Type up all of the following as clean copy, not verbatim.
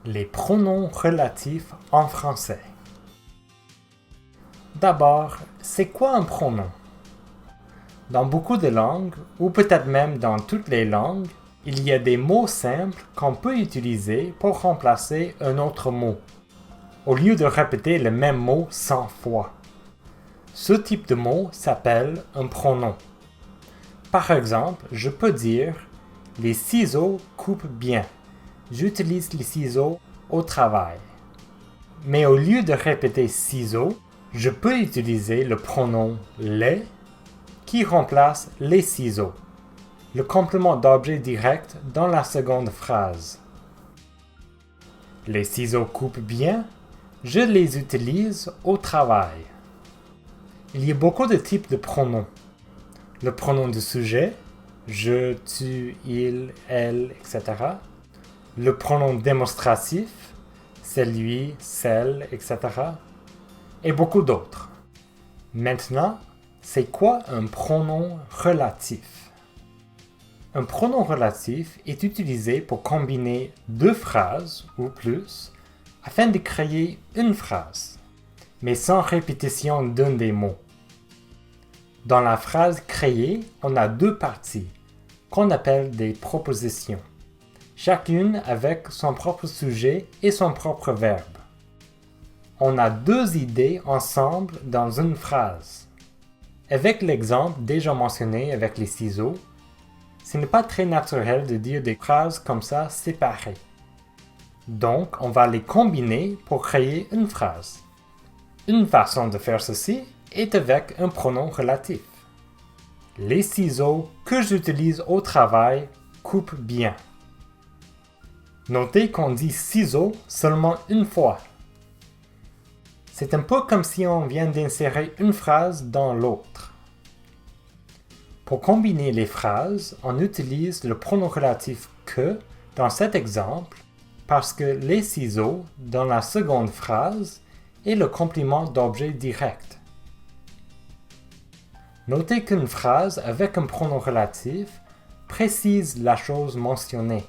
Les pronoms relatifs en français. D'abord, c'est quoi un pronom? Dans beaucoup de langues, ou peut-être même dans toutes les langues, il y a des mots simples qu'on peut utiliser pour remplacer un autre mot, au lieu de répéter le même mot 100 fois. Ce type de mot s'appelle un pronom. Par exemple, je peux dire « Les ciseaux coupent bien ». J'utilise les ciseaux au travail. Mais au lieu de répéter ciseaux, je peux utiliser le pronom les qui remplace les ciseaux, le complément d'objet direct dans la seconde phrase. Les ciseaux coupent bien, je les utilise au travail. Il y a beaucoup de types de pronoms. Le pronom de sujet, je, tu, il, elle, etc. Le pronom démonstratif, c'est lui, celle, etc. Et beaucoup d'autres. Maintenant, c'est quoi un pronom relatif? Un pronom relatif est utilisé pour combiner deux phrases ou plus afin de créer une phrase, mais sans répétition d'un des mots. Dans la phrase créée, on a deux parties, qu'on appelle des propositions, chacune avec son propre sujet et son propre verbe. On a deux idées ensemble dans une phrase. Avec l'exemple déjà mentionné avec les ciseaux, ce n'est pas très naturel de dire des phrases comme ça séparées. Donc, on va les combiner pour créer une phrase. Une façon de faire ceci est avec un pronom relatif. Les ciseaux que j'utilise au travail coupent bien. Notez qu'on dit ciseaux seulement une fois. C'est un peu comme si on vient d'insérer une phrase dans l'autre. Pour combiner les phrases, on utilise le pronom relatif que dans cet exemple parce que les ciseaux dans la seconde phrase est le complément d'objet direct. Notez qu'une phrase avec un pronom relatif précise la chose mentionnée.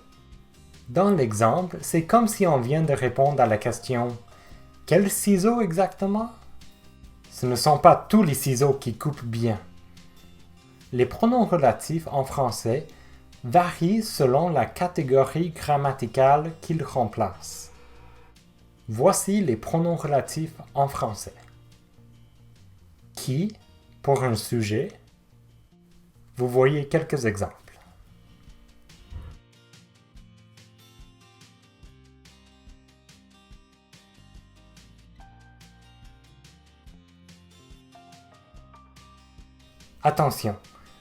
Dans l'exemple, c'est comme si on vient de répondre à la question « Quels ciseaux exactement ?» Ce ne sont pas tous les ciseaux qui coupent bien. Les pronoms relatifs en français varient selon la catégorie grammaticale qu'ils remplacent. Voici les pronoms relatifs en français. Qui pour un sujet. Vous voyez quelques exemples. Attention,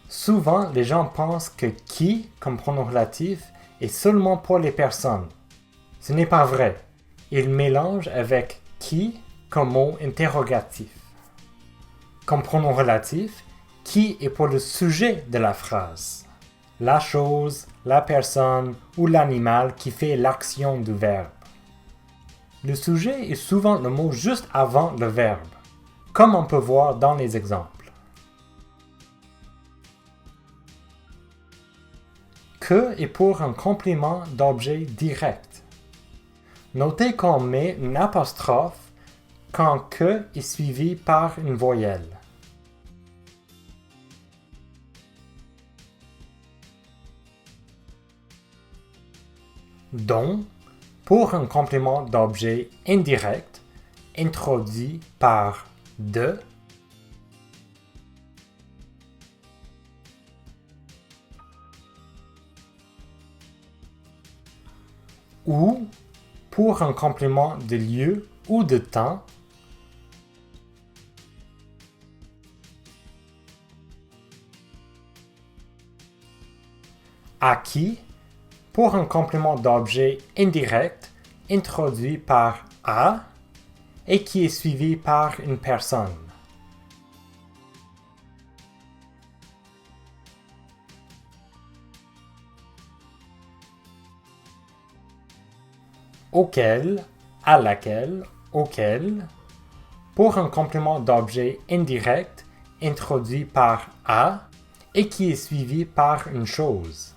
souvent les gens pensent que qui, comme pronom relatif, est seulement pour les personnes. Ce n'est pas vrai. Ils mélangent avec qui comme mot interrogatif. Comme pronom relatif, qui est pour le sujet de la phrase. La chose, la personne ou l'animal qui fait l'action du verbe. Le sujet est souvent le mot juste avant le verbe, comme on peut voir dans les exemples. Que est pour un complément d'objet direct. Notez qu'on met une apostrophe quand que est suivi par une voyelle. Dont pour un complément d'objet indirect introduit par de. Ou pour un complément de lieu ou de temps. À qui pour un complément d'objet indirect introduit par à et qui est suivi par une personne. Auquel, à laquelle, auquel, pour un complément d'objet indirect introduit par à et qui est suivi par une chose.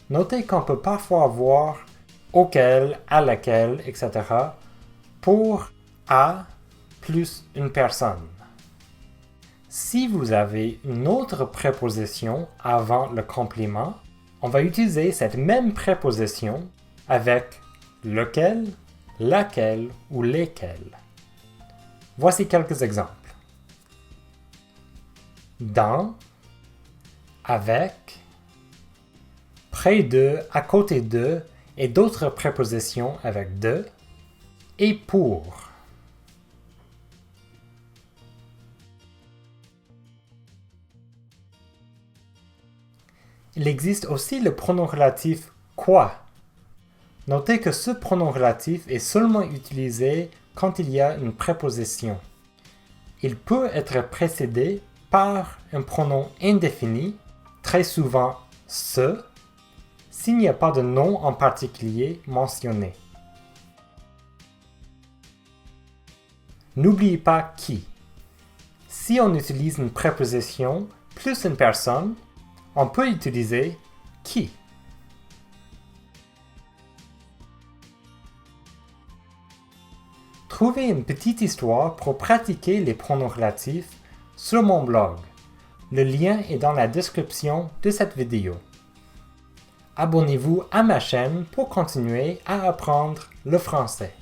notez qu'on peut parfois avoir auquel, à laquelle, etc. pour à plus une personne. Si vous avez une autre préposition avant le complément, on va utiliser cette même préposition avec lequel, laquelle ou lesquels. Voici quelques exemples. Dans, avec, près de, à côté de et d'autres prépositions avec de et pour. Il existe aussi le pronom relatif quoi. Notez que ce pronom relatif est seulement utilisé quand il y a une préposition. Il peut être précédé par un pronom indéfini, très souvent ce, s'il n'y a pas de nom en particulier mentionné. N'oubliez pas qui. Si on utilise une préposition plus une personne, on peut utiliser qui. Trouvez une petite histoire pour pratiquer les pronoms relatifs sur mon blog. Le lien est dans la description de cette vidéo. Abonnez-vous à ma chaîne pour continuer à apprendre le français.